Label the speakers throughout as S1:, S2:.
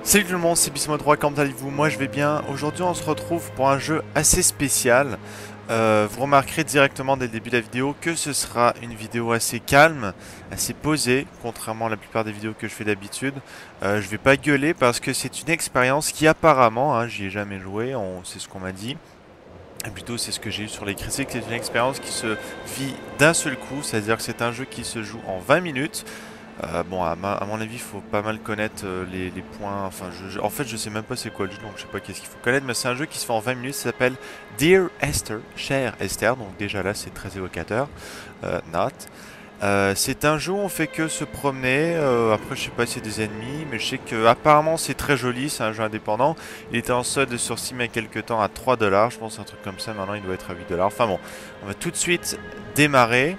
S1: Salut tout le monde, c'est Bismo3, comment allez-vous? Moi je vais bien. Aujourd'hui on se retrouve pour un jeu assez spécial. Vous remarquerez directement dès le début de la vidéo que ce sera une vidéo assez calme, assez posée, contrairement à la plupart des vidéos que je fais d'habitude. Je vais pas gueuler parce que c'est une expérience qui apparemment, j'y ai jamais joué, c'est ce qu'on m'a dit. Et plutôt c'est ce que j'ai eu sur les critiques, c'est une expérience qui se vit d'un seul coup, c'est-à-dire que c'est un jeu qui se joue en 20 minutes. Bon, à mon avis, il faut pas mal connaître les points. Enfin, en fait, je sais même pas c'est quoi le jeu, donc je sais pas qu'est-ce qu'il faut connaître. Mais c'est un jeu qui se fait en 20 minutes. Ça s'appelle Dear Esther, chère Esther. Donc déjà là, c'est très évocateur. Not. C'est un jeu où on fait que se promener. Après, je sais pas si c'est des ennemis, mais je sais que apparemment c'est très joli. C'est un jeu indépendant. Il était en solde sur Steam il y a quelques temps à 3 dollars. Je pense un truc comme ça. Maintenant, il doit être à 8 dollars. Enfin bon, on va tout de suite démarrer.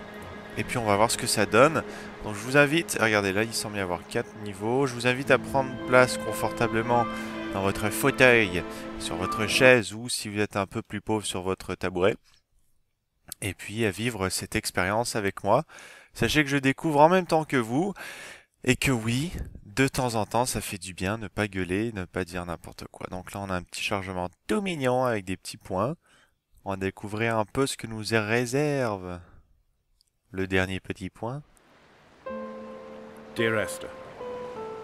S1: Et puis on va voir ce que ça donne. Donc je vous invite, regardez là il semble y avoir 4 niveaux. Je vous invite à prendre place confortablement dans votre fauteuil, sur votre chaise ou si vous êtes un peu plus pauvre sur votre tabouret. Et puis à vivre cette expérience avec moi. Sachez que je découvre en même temps que vous. Et que oui, de temps en temps ça fait du bien, ne pas gueuler, ne pas dire n'importe quoi. Donc là on a un petit chargement tout mignon avec des petits points. On va découvrir un peu ce que nous réserve le dernier petit point.
S2: Dear Esther,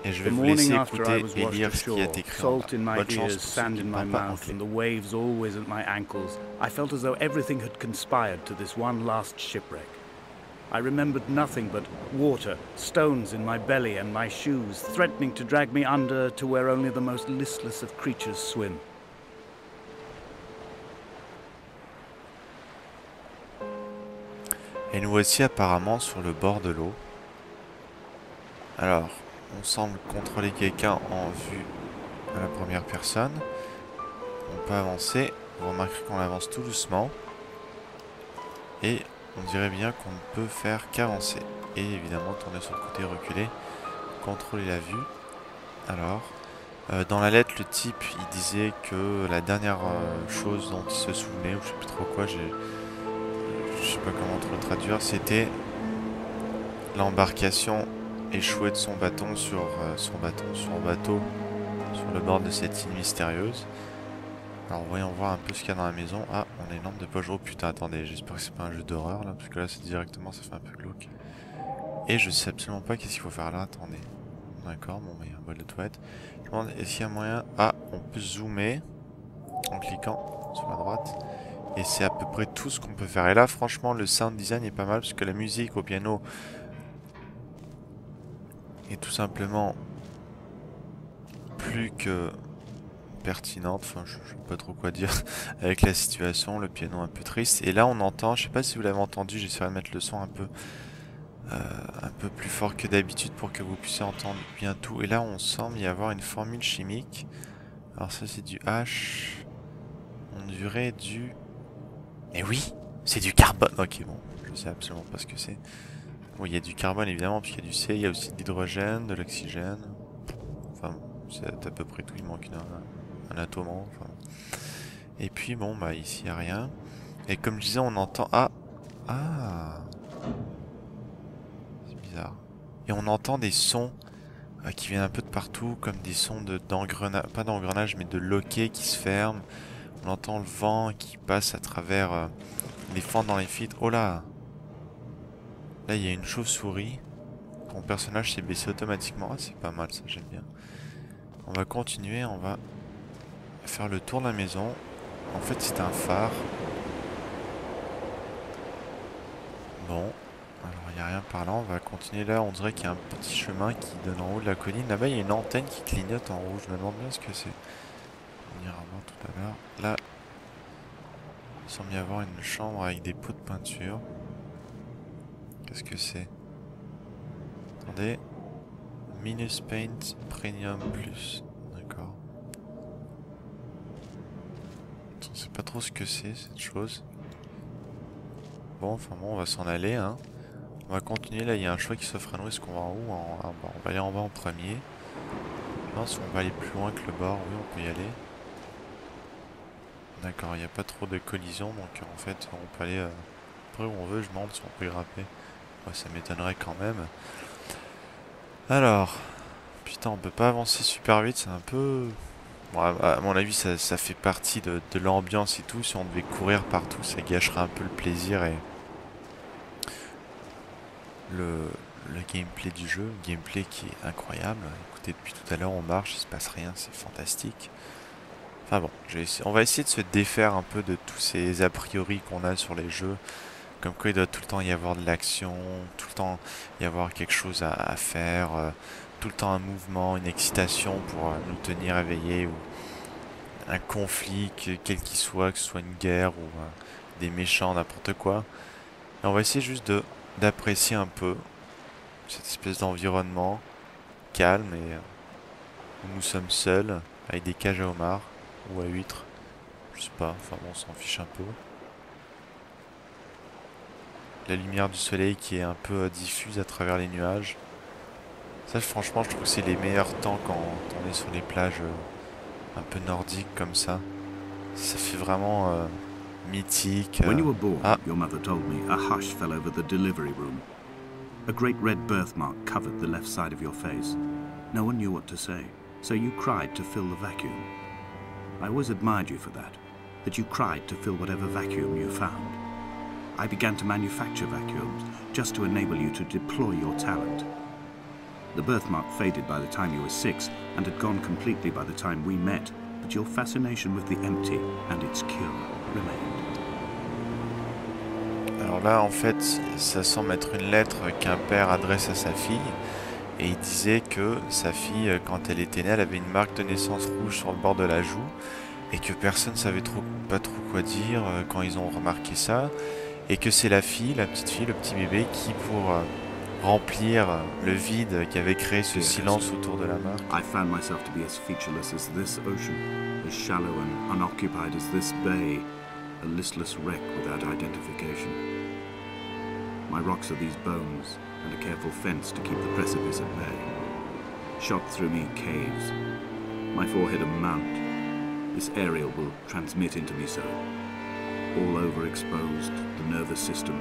S1: Et je vais
S2: the
S1: vous
S2: morning
S1: laisser
S2: after I
S1: écouter
S2: was
S1: et
S2: washed
S1: lire ce qui est
S2: ashore,
S1: écrit en bas.
S2: salt in my
S1: Bonne chance
S2: ears,
S1: pour ceux
S2: sand
S1: qui
S2: in
S1: ne
S2: my
S1: parlent pas
S2: mouth,
S1: anglais.
S2: and the waves always at my ankles, I felt as though everything had conspired to this one last shipwreck. I remembered nothing but water, stones in my belly and my shoes, threatening to drag me under to where only the most listless of creatures swim.
S1: Et nous voici apparemment sur le bord de l'eau. Alors, on semble contrôler quelqu'un en vue à la première personne. On peut avancer. Vous remarquerez qu'on avance tout doucement. Et on dirait bien qu'on ne peut faire qu'avancer. Et évidemment, tourner sur le côté, reculer. Contrôler la vue. Alors, dans la lettre, le type, il disait que la dernière chose dont il se souvenait, ou je sais plus trop quoi, je sais pas comment te le traduire, c'était l'embarcation échouée de son bâton sur son bateau sur le bord de cette île mystérieuse. Alors voyons voir un peu ce qu'il y a dans la maison. Ah, on a une lampe de poche. Oh putain, attendez, j'espère que c'est pas un jeu d'horreur là, parce que là c'est directement, ça fait un peu glauque. Et je sais absolument pas qu'est-ce qu'il faut faire là, attendez. D'accord, bon bah il y a un bol de toilette. Je me demande, est-ce qu'il y a moyen... Ah, on peut zoomer en cliquant sur la droite. Et c'est à peu près tout ce qu'on peut faire. Et là franchement le sound design est pas mal, parce que la musique au piano est tout simplement plus que pertinente, enfin je sais pas trop quoi dire avec la situation, le piano un peu triste. Et là on entend, je sais pas si vous l'avez entendu, j'essaierai de mettre le son un peu plus fort que d'habitude pour que vous puissiez entendre bien tout. Et là on semble y avoir une formule chimique. Alors ça c'est du H, on dirait du... Mais oui, c'est du carbone. Ok bon, je sais absolument pas ce que c'est. Oui, il y a du carbone évidemment, puis il y a du C, il y a aussi de l'hydrogène, de l'oxygène. Enfin bon, c'est à peu près tout, il manque un atome. Enfin. Et puis bon, bah ici il n'y a rien. Et comme je disais, on entend... Ah! Ah! C'est bizarre. Et on entend des sons qui viennent un peu de partout, comme des sons d'engrenage... Pas d'engrenage, mais de loquet qui se ferment. On entend le vent qui passe à travers les fentes dans les filtres. Oh là! Là, il y a une chauve-souris. Ton personnage s'est baissé automatiquement. Ah, c'est pas mal, ça, j'aime bien. On va continuer, on va faire le tour de la maison. En fait, c'est un phare. Bon, alors il n'y a rien par là, on va continuer là, on dirait qu'il y a un petit chemin qui donne en haut de la colline. Là-bas, il y a une antenne qui clignote en rouge, je me demande bien ce que c'est. On ira voir tout à l'heure. Là, il semble y avoir une chambre avec des pots de peinture. Qu'est-ce que c'est? Attendez. Minus Paint Premium Plus. D'accord. Je ne sais pas trop ce que c'est, cette chose. Bon, enfin bon, on va s'en aller, hein. On va continuer, là il y a un choix qui s'offre à nous. Est-ce qu'on va en haut ou en bas? On va aller en bas en premier. Je pense qu'on va aller plus loin que le bord, oui on peut y aller. D'accord, il n'y a pas trop de collision, donc en fait on peut aller après où on veut. Je me demande si on peut grimper. Ouais, ça m'étonnerait quand même. Alors, Putain, on peut pas avancer super vite, c'est un peu... Bon, à mon avis, ça fait partie de l'ambiance et tout. Si on devait courir partout, ça gâcherait un peu le plaisir et le, le gameplay du jeu. Gameplay qui est incroyable. Écoutez, depuis tout à l'heure, on marche, il se passe rien, c'est fantastique. Enfin bon, on va essayer de se défaire un peu de tous ces a priori qu'on a sur les jeux. Comme quoi il doit tout le temps y avoir de l'action, tout le temps y avoir quelque chose à faire, tout le temps un mouvement, une excitation pour nous tenir éveillés, ou un conflit, quel qu'il soit, que ce soit une guerre ou des méchants, n'importe quoi. Et on va essayer juste d'apprécier un peu cette espèce d'environnement calme et où nous sommes seuls, avec des cages à homards ou à huîtres, je sais pas, enfin bon, on s'en fiche un peu. La lumière du soleil qui est un peu diffuse à travers les nuages. Ça, franchement, je trouve que c'est les meilleurs temps quand on est sur les plages un peu nordiques comme ça. Ça fait vraiment mythique.
S3: When you were born,
S1: Ah,
S3: your mother told me, a hush fell over the delivery room. A great red birthmark covered the left side of your face. No one knew what to say, so you cried to fill the vacuum. I always admired you for that you cried to fill whatever vacuum you found. I began to manufacture vacuums just to enable you to deploy your talent. The birthmark faded by the time you were 6 and had gone completely by the time we met, but your fascination with the empty and its cure remained.
S1: alors là, en fait, ça semble être une lettre qu'un père adresse à sa fille. Et il disait que sa fille, quand elle était née, elle avait une marque de naissance rouge sur le bord de la joue. Et que personne ne savait pas trop quoi dire quand ils ont remarqué ça. Et que c'est la fille, la petite fille, le petit bébé, qui pour remplir le vide qui avait créé ce silence autour de la marque.
S3: I found myself to be as featureless as this ocean, as shallow and unoccupied as this bay, a listless wreck without identification. My rocks are these bones, and a careful fence to keep the precipice at bay. Shot through me caves, my forehead a mount. This aerial will transmit into me so. All overexposed, the nervous system,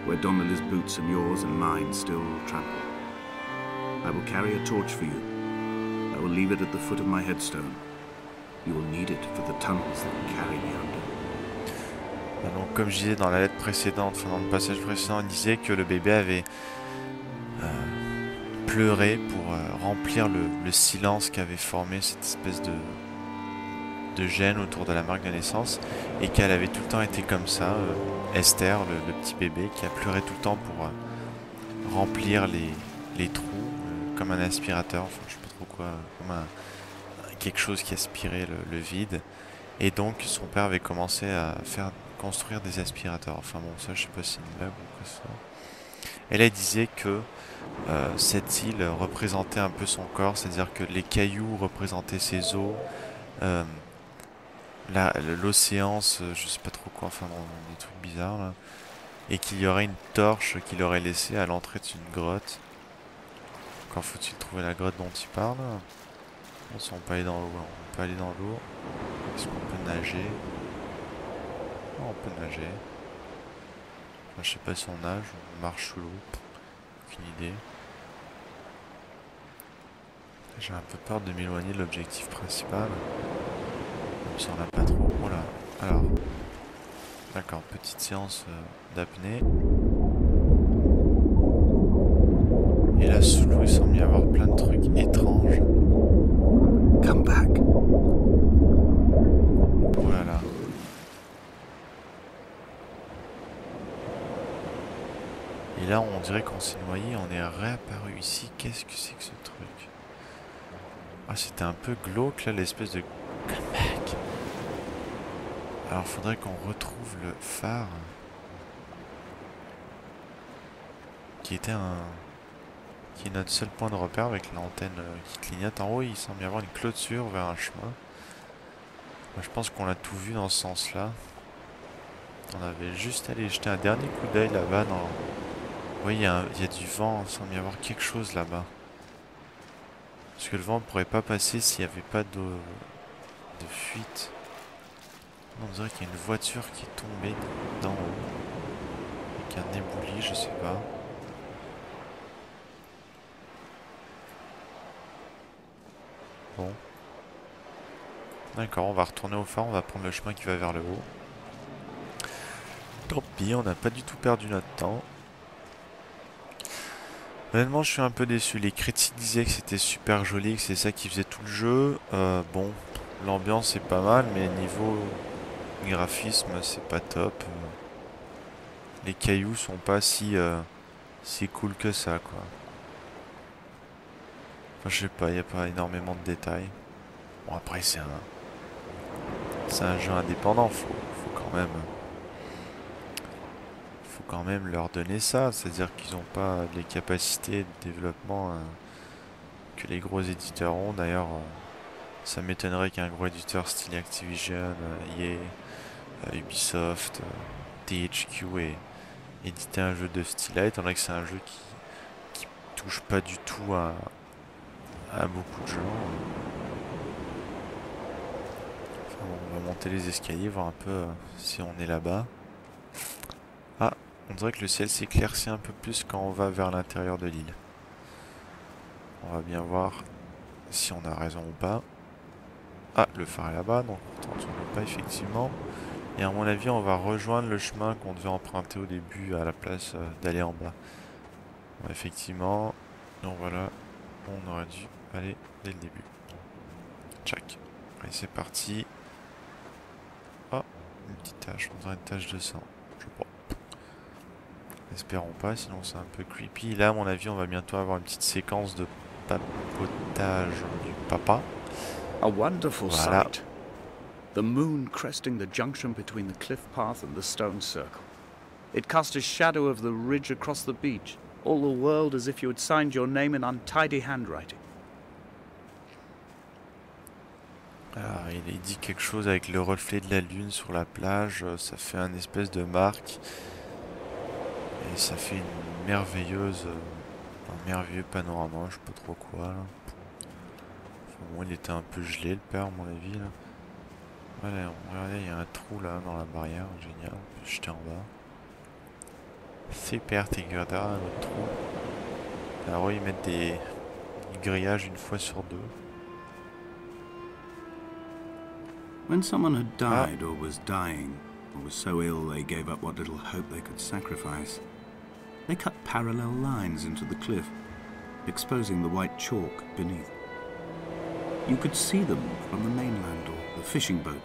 S3: where Donnelly's boots and yours and mine still trample. I will carry a torch for you. I will leave it at the foot of my headstone. You will need it for the tunnels that carry me under.
S1: Donc, comme je disais dans la lettre précédente, enfin dans le passage précédent, il disait que le bébé avait pleuré pour remplir le silence qu'avait formé cette espèce de gêne autour de la marque de naissance, et qu'elle avait tout le temps été comme ça, Esther, le petit bébé, qui a pleuré tout le temps pour remplir les trous, comme un aspirateur, enfin je sais pas trop quoi, comme quelque chose qui aspirait le vide. Et donc son père avait commencé à construire des aspirateurs. Enfin bon, ça je sais pas si c'est une blague ou quoi ça. Et là il disait que cette île représentait un peu son corps, c'est-à-dire que les cailloux représentaient ses os, l'océan, je sais pas trop quoi, enfin bon, des trucs bizarres là. Et qu'il y aurait une torche qu'il aurait laissée à l'entrée d'une grotte. Quand faut-il trouver la grotte dont il parle? Bon, si on peut aller dans l'eau, on peut aller dans l'eau. Est-ce qu'on peut nager? Non, on peut nager. Enfin, je sais pas si on nage, on marche sous l'eau. Aucune idée. J'ai un peu peur de m'éloigner de l'objectif principal. Même si on n'a pas trop. Voilà. Alors. D'accord, petite séance d'apnée. Et là, sous l'eau, il semble y avoir plein de trucs étranges.
S3: Come back.
S1: Voilà. Et là, on dirait qu'on s'est noyé, on est réapparu ici. Qu'est-ce que c'est que ce truc? Ah, c'était un peu glauque, là, l'espèce de comeback. Alors, faudrait qu'on retrouve le phare. Qui était qui est notre seul point de repère avec l'antenne qui clignote. En haut, il semble y avoir une clôture vers un chemin. Moi, je pense qu'on a tout vu dans ce sens-là. On avait juste allé jeter un dernier coup d'œil là-bas dans... Oui, il y a du vent, il semble y avoir quelque chose là-bas. Parce que le vent ne pourrait pas passer s'il n'y avait pas de fuite. On dirait qu'il y a une voiture qui est tombée d'en haut. Avec un éboulis, je sais pas. Bon. D'accord, on va retourner au phare, on va prendre le chemin qui va vers le haut. Tant pis, on n'a pas du tout perdu notre temps. Honnêtement, je suis un peu déçu. Les critiques disaient que c'était super joli, que c'est ça qui faisait tout le jeu. Bon, l'ambiance est pas mal, mais niveau graphisme, c'est pas top. Les cailloux sont pas si cool que ça, quoi. Enfin, je sais pas, il n'y a pas énormément de détails. Bon, après, c'est un jeu indépendant, faut quand même leur donner ça. C'est-à-dire qu'ils n'ont pas les capacités de développement que les gros éditeurs ont. D'ailleurs, ça m'étonnerait qu'un gros éditeur style Activision, EA, Ubisoft, THQ ait édité un jeu de ce style-là, étant donné que c'est un jeu qui touche pas du tout à beaucoup de gens. Enfin, bon, on va monter les escaliers, voir un peu si on est là-bas. Ah, on dirait que le ciel s'éclaircit un peu plus quand on va vers l'intérieur de l'île. On va bien voir si on a raison ou pas. Ah, le phare est là-bas, donc on ne tourne pas effectivement. Et à mon avis, on va rejoindre le chemin qu'on devait emprunter au début à la place d'aller en bas. Bon, effectivement, donc voilà, on aurait dû aller dès le début. Tchac. Allez, c'est parti. Oh, une petite tache, on dirait une tache de sang. Je sais pas. Espérons pas, sinon c'est un peu creepy. Là, à mon avis, on va bientôt avoir une petite séquence de papotage du papa.
S2: A wonderful
S1: Voilà.
S2: sight. The moon cresting the junction between the cliff path and the stone circle. It cast a shadow of the ridge across the beach, all the world as if you had signed your name in untidy handwriting.
S1: Alors, il dit quelque chose avec le reflet de la lune sur la plage, ça fait un espèce de marque. Et ça fait une merveilleuse, un merveilleux panorama, je sais pas trop quoi là. Enfin, bon, il était un peu gelé le père à mon avis là. Voilà, regardez, il y a un trou là dans la barrière, génial, on peut jeter en bas. Super Tigada, un autre trou. Alors ils mettent des grillages une fois sur deux.
S3: When someone had died or was dying, or was so ill they gave up what little hope they could sacrifice, they cut parallel lines into the cliff, exposing the white chalk beneath. You could see them from the mainland or the fishing boat,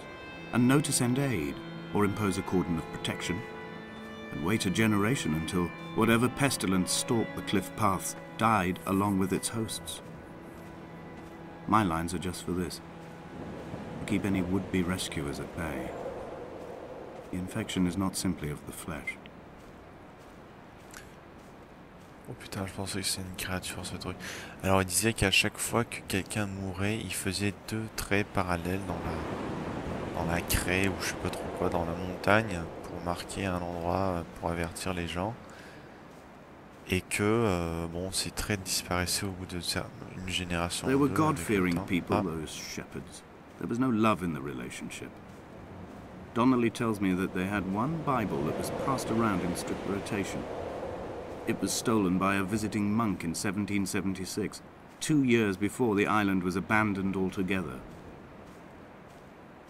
S3: and know to send aid or impose a cordon of protection, and wait a generation until whatever pestilence stalked the cliff paths died along with its hosts. My lines are just for this. To keep any would-be rescuers at bay. The infection is not simply of the flesh.
S1: Oh putain, je pensais que c'est une créature ce truc. Alors il disait qu'à chaque fois que quelqu'un mourait, il faisait deux traits parallèles dans la craie ou je sais pas trop quoi, dans la montagne, pour marquer un endroit, pour avertir les gens. Et que, bon, ces traits disparaissaient au bout de une génération.
S3: They were God-fearing people, those shepherds. There was no love in the relationship. Donnelly tells me that they had one Bible that was passed around in strict rotation. It was stolen by a visiting monk in 1776, 2 years before the island was abandoned altogether.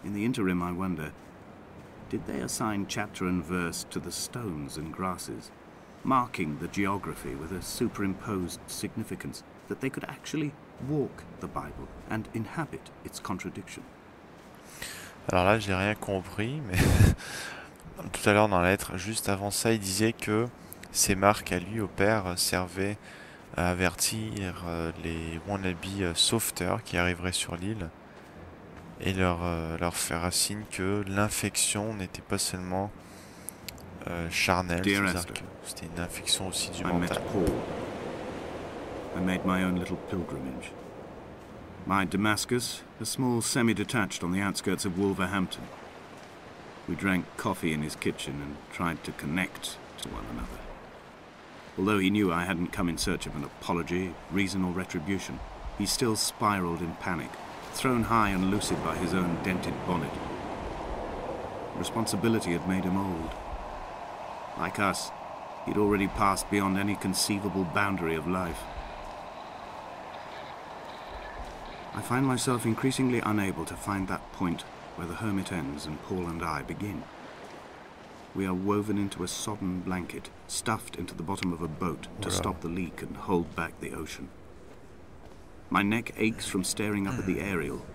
S3: In the interim, I wonder, did they assign chapter and verse to the stones and grasses, marking the geography with a superimposed significance, that they could actually walk the Bible and inhabit its contradiction?
S1: Alors là, j'ai rien compris, mais tout à l'heure dans la lettre, juste avant ça, il disait que ces marques à lui, au père, servaient à avertir les wannabe sauveteurs qui arriveraient sur l'île et leur faire un signe que l'infection n'était pas seulement charnelle, c'est-à-dire que c'était une infection aussi du mental.
S3: I made my own little pilgrimage. My Damascus, a small semi-detached on the outskirts of Wolverhampton. We drank coffee in his kitchen and tried to connect to one another. Although he knew I hadn't come in search of an apology, reason or retribution, he still spiraled in panic, thrown high and lucid by his own dented bonnet. Responsibility had made him old. Like us, he'd already passed beyond any conceivable boundary of life. I find myself increasingly unable to find that point where the hermit ends and Paul and I begin. We are woven into a sodden blanket, stuffed into the bottom of a boat to stop the leak and hold back the ocean. My neck aches from staring up at the aerial.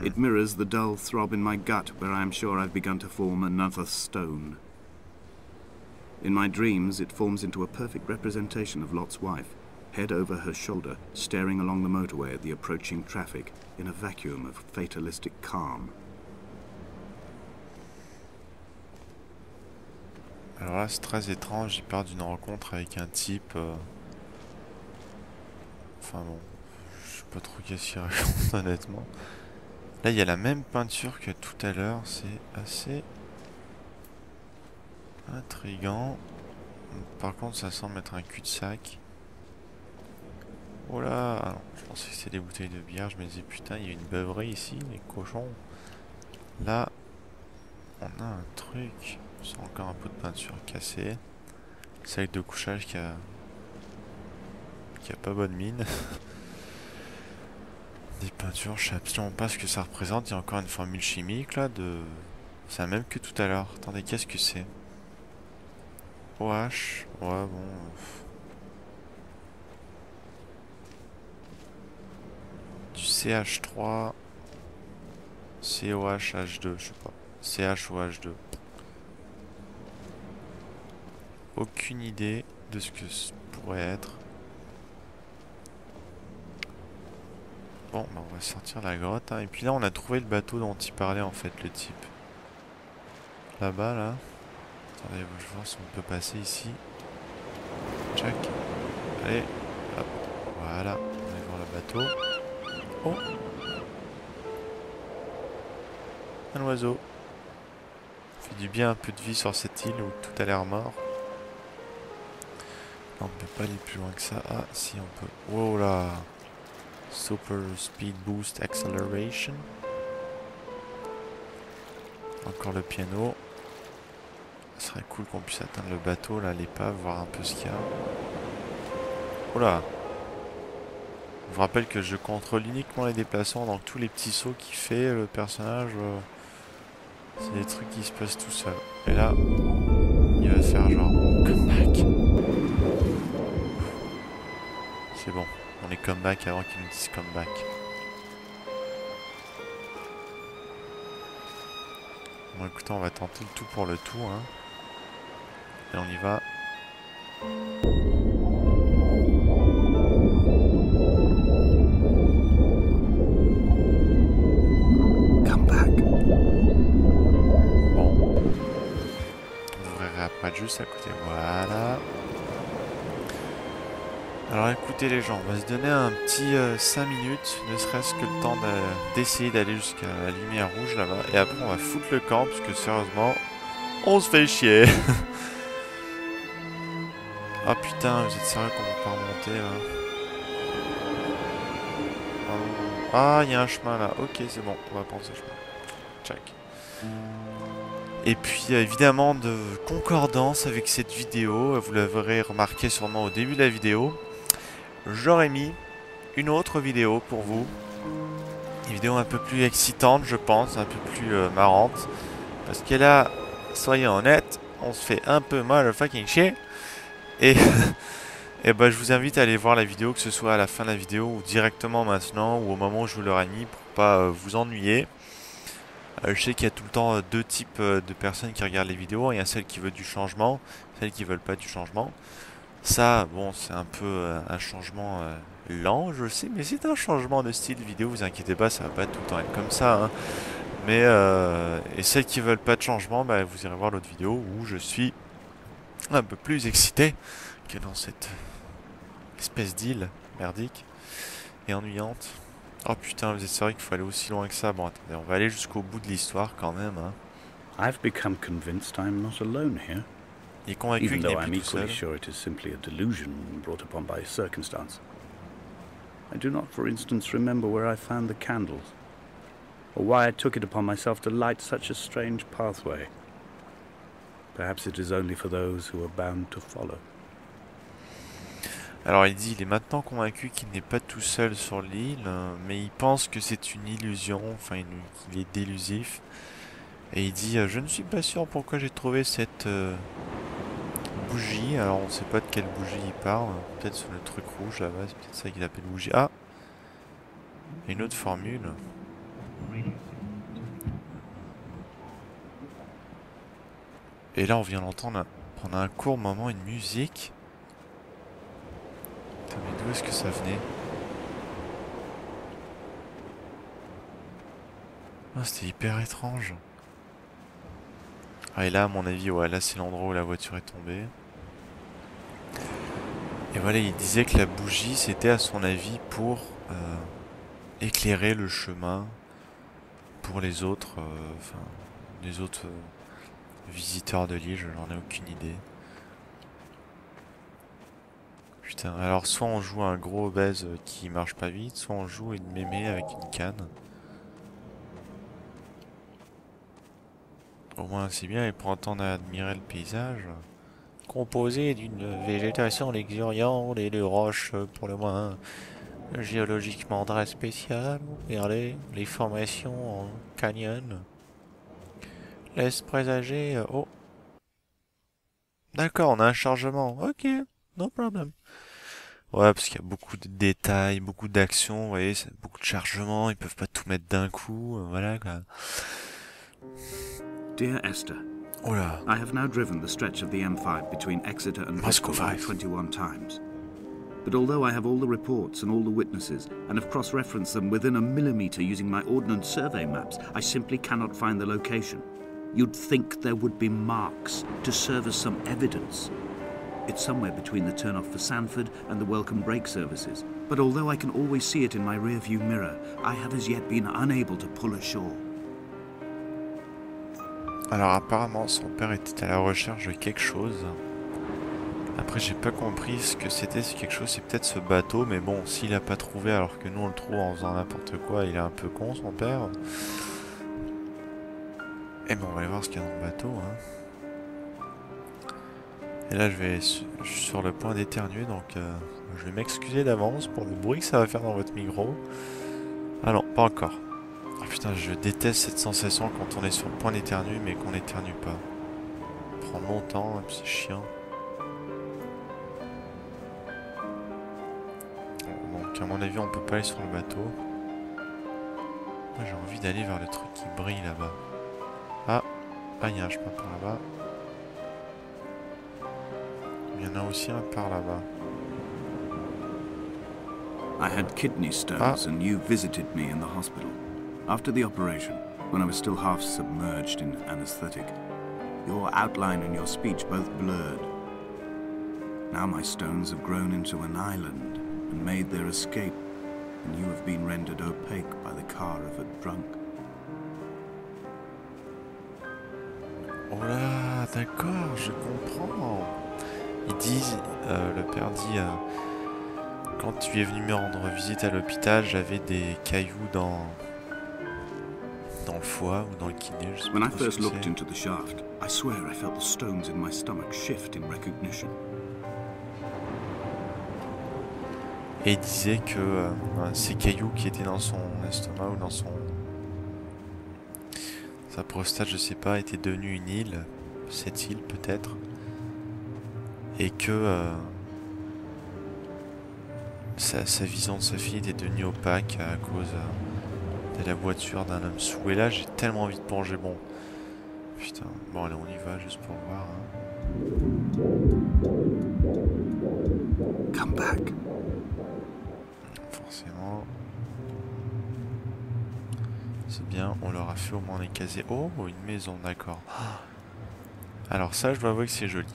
S3: It mirrors the dull throb in my gut where I am sure I've begun to form another stone. In my dreams, it forms into a perfect representation of Lot's wife, head over her shoulder, staring along the motorway at the approaching traffic in a vacuum of fatalistic calm.
S1: Alors là, c'est très étrange, il part d'une rencontre avec un type... Enfin bon, je sais pas trop qu'est-ce qu'il raconte honnêtement. Là, il y a la même peinture que tout à l'heure, c'est assez intriguant. Par contre, ça semble être un cul-de-sac. Oh là, ah non, je pensais que c'était des bouteilles de bière, je me disais putain, il y a une beuverie ici, les cochons. Là, on a un truc, c'est encore un pot de peinture cassé. Sac de couchage qui a pas bonne mine. Des peintures, je sais absolument pas ce que ça représente. Il y a encore une formule chimique là de... C'est la même que tout à l'heure. Attendez, qu'est-ce que c'est? OH. Ouais, bon... Du CH3... COHH2, je sais pas. CHOH2. Aucune idée de ce que ça pourrait être. Bon, bah on va sortir la grotte, hein. Et puis là, on a trouvé le bateau dont il parlait, en fait, le type. Là-bas, là. Attendez, je vais voir si on peut passer ici. Check. Allez, hop. Voilà, on va voir le bateau. Oh! Un oiseau. Fait du bien un peu de vie sur cette île où tout a l'air mort. Là, on ne peut pas aller plus loin que ça. Ah, si, on peut. Wow là! Super Speed Boost Acceleration. Encore le piano. Ce serait cool qu'on puisse atteindre le bateau, là, l'épave, voir un peu ce qu'il y a. Oula! Je vous rappelle que je contrôle uniquement les déplacements, donc tous les petits sauts qu'il fait, le personnage, c'est des trucs qui se passent tout seul. Et là, il va faire genre comeback. C'est bon. On est comeback avant qu'ils nous disent comeback. Bon écoutez, on va tenter le tout pour le tout, hein. Et on y va. Comeback. Bon. On verra après juste à côté. Voilà. Alors écoutez les gens, on va se donner un petit 5 minutes, ne serait-ce que le temps d'essayer d'aller jusqu'à la lumière rouge là-bas. Et après on va foutre le camp, parce que sérieusement, on se fait chier. Ah putain, vous êtes sérieux qu'on va pas remonter là? Ah, il y a un chemin là, ok c'est bon, on va prendre ce chemin. Check. Et puis évidemment de concordance avec cette vidéo, vous l'aurez remarqué sûrement au début de la vidéo, j'aurais mis une autre vidéo pour vous. Une vidéo un peu plus excitante, je pense, un peu plus marrante. Parce que là, soyons honnêtes, on se fait un peu mal au fucking chier. Et, et bah, je vous invite à aller voir la vidéo, que ce soit à la fin de la vidéo ou directement maintenant ou au moment où je vous l'aurai mis pour pas vous ennuyer. Je sais qu'il y a tout le temps deux types de personnes qui regardent les vidéos. Il y a celles qui veulent du changement, celles qui veulent pas du changement. Ça, bon, c'est un peu un changement lent, je sais, mais c'est un changement de style vidéo, vous inquiétez pas, ça va pas tout le temps être comme ça, hein. Mais, et celles qui veulent pas de changement, bah, vous irez voir l'autre vidéo où je suis un peu plus excité que dans cette espèce d'île merdique et ennuyante. Oh putain, vous êtes sérieux qu'il faut aller aussi loin que ça? Bon, attendez, on va aller jusqu'au bout de l'histoire quand même, hein.
S2: I've become convinced I'm not alone here.
S1: Il est convaincu
S2: Even
S1: qu'il n'est
S2: though I'm
S1: plus tout seul.
S2: equally sure it is simply a delusion brought upon by circumstance. I do not, for instance, remember where I found the candles, or why I took it upon myself to light such a strange pathway. Perhaps it is only for those who are bound to follow.
S1: Alors il dit, il est maintenant convaincu qu'il n'est pas tout seul sur l'île, mais il pense que c'est une illusion, enfin qu'il est délusif. Et il dit, je ne suis pas sûr pourquoi j'ai trouvé cette bougie. Alors on ne sait pas de quelle bougie il parle, peut-être sur le truc rouge là-bas, c'est peut-être ça qu'il appelle bougie. Ah, une autre formule. Et là on vient l'entendre pendant un court moment une musique. Putain, mais d'où est-ce que ça venait? Ah, c'était hyper étrange. Ah, et là à mon avis, ouais, là c'est l'endroit où la voiture est tombée. Et voilà, il disait que la bougie c'était à son avis pour éclairer le chemin pour les autres, enfin les autres visiteurs de l'île, je n'en ai aucune idée. Putain, alors soit on joue un gros obèse qui marche pas vite, soit on joue une mémé avec une canne. Au moins c'est bien, il prend le temps d'admirer le paysage. Composé d'une végétation luxuriante et de roches pour le moins géologiquement très spéciales. Regardez, les formations en canyon laissent présager... oh, d'accord, on a un chargement. Ok, no problem. Ouais, parce qu'il y a beaucoup de détails, beaucoup d'actions, vous voyez, c'est beaucoup de chargements, ils peuvent pas tout mettre d'un coup, voilà quoi.
S3: Dear Esther,
S1: Oh là,
S3: I have now driven the stretch of the M5 between Exeter and
S1: Moscow
S3: Bristol
S1: 5.
S3: 21 times. But although I have all the reports and all the witnesses, and have cross-referenced them within a millimetre using my Ordnance Survey maps, I simply cannot find the location. You'd think there would be marks to serve as some evidence. It's somewhere between the turn-off for Sanford and the welcome break services. But although I can always see it in my rear-view mirror, I have as yet been unable to pull ashore.
S1: alors apparemment son père était à la recherche de quelque chose. Après j'ai pas compris ce que c'était, ce quelque chose, c'est peut-être ce bateau, mais bon, s'il a pas trouvé alors que nous on le trouve en faisant n'importe quoi, il est un peu con son père. Et bon, on va aller voir ce qu'il y a dans le bateau, hein. Et là je suis sur le point d'éternuer, donc je vais m'excuser d'avance pour le bruit que ça va faire dans votre micro. Ah non, pas encore. Oh putain, je déteste cette sensation quand on est sur le point d'éternuer mais qu'on n'éternue pas. Ça prend longtemps, et puis c'est chiant. Donc à mon avis on peut pas aller sur le bateau. Moi j'ai envie d'aller vers le truc qui brille là-bas. Ah, il y a un chemin par là-bas. Il y en a aussi un par là-bas.
S3: I had kidney stones and you visited me in the hospital. After the operation, when I was still half submerged in anesthetic, your outline and your speech both blurred. Now my stones have grown into an island and made their escape, and you have been rendered opaque by the car of a drunk.
S1: Oh là, d'accord, je comprends. Ils disent, le père dit, quand tu es venu me rendre visite à l'hôpital, j'avais des cailloux dans le foie ou dans le kiné, je sais pas
S3: When I
S1: trop ce
S3: first
S1: que
S3: looked
S1: c'est.
S3: into the shaft, I swear I felt the stones in my stomach shift in recognition.
S1: Et il disait que ces cailloux qui étaient dans son estomac ou dans sa prostate, je sais pas, étaient devenus une île, cette île peut-être, et que sa vision de sa fille était devenue opaque à cause de la voiture d'un homme sous. Et là, j'ai tellement envie de plonger. Bon, putain, bon allez, on y va juste pour voir. Hein.
S3: Come back.
S1: Forcément. C'est bien, on leur a fait au moins les casiers. Oh, une maison, d'accord. Alors ça, je dois avouer que c'est joli.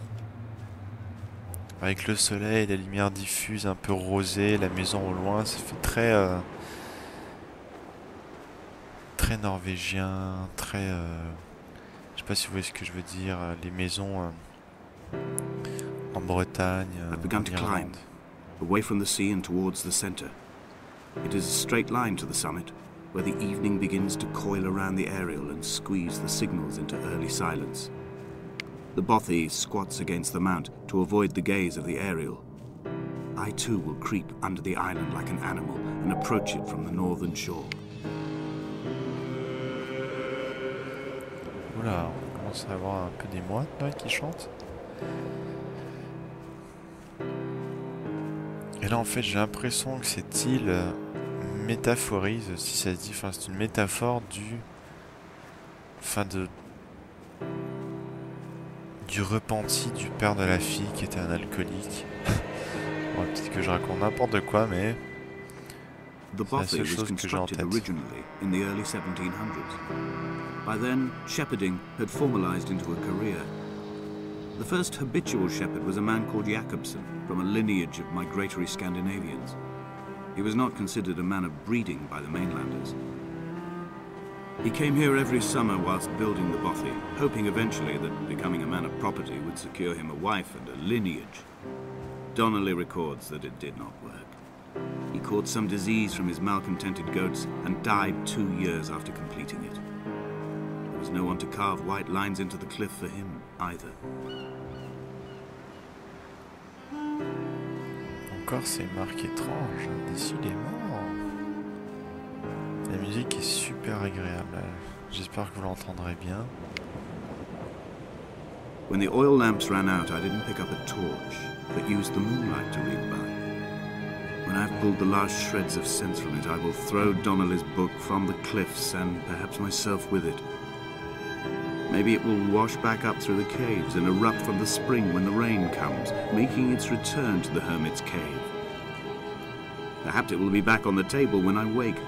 S1: Avec le soleil, la lumière diffuse, un peu rosée, la maison au loin, ça fait très... très norvégien, très... je sais pas si vous voyez ce que je veux dire, les maisons en Bretagne,
S3: I began
S1: en
S3: to
S1: Irlande.
S3: climb, away from the sea and towards the center. It is a straight line to the summit, where the evening begins to coil around the aerial and squeeze the signals into early silence. The bothy squats against the mount to avoid the gaze of the aerial. I too will creep under the island like an animal and approach it from the northern shore.
S1: Oula, on commence à avoir un peu des mouettes là qui chantent. Et là en fait j'ai l'impression que cette île métaphorise, si ça se dit, enfin c'est une métaphore du repenti du père de la fille qui était un alcoolique. Bon, peut-être que je raconte n'importe quoi, mais
S3: The Bothy was constructed originally in the early 1700s. By then, shepherding had formalized into a career. The first habitual shepherd was a man called Jakobsen, from a lineage of migratory Scandinavians. He was not considered a man of breeding by the mainlanders. He came here every summer whilst building the Bothy, hoping eventually that becoming a man of property would secure him a wife and a lineage. Donnelly records that it did not work. He caught some disease from his malcontented goats and died 2 years after completing it. There was no one to carve white lines into the cliff for him either.
S1: Encore ces marques étranges, décidément. La musique est super agréable. J'espère que vous l'entendrez bien.
S3: When the oil lamps ran out, I didn't pick up a torch, but used the moonlight to read by. When I've pulled the last shreds of sense from it, I will throw Donnelly's book from the cliffs and perhaps myself with it. Maybe it will wash back up through the caves and erupt from the spring when the rain comes, making its return to the hermit's cave. Perhaps it will be back on the table when I wake.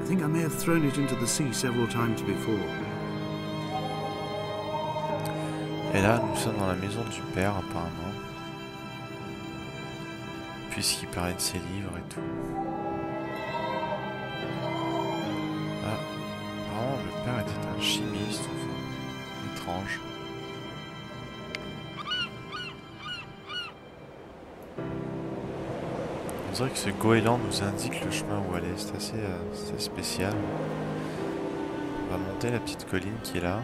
S3: I think I may have thrown it into the sea several times before.
S1: Et là, nous sommes dans la maison du père, apparemment. Puisqu'il parlait de ses livres et tout. Ah, apparemment le père était un chimiste, enfin, étrange. On dirait que ce goéland nous indique le chemin où aller, c'est assez spécial. On va monter la petite colline qui est là.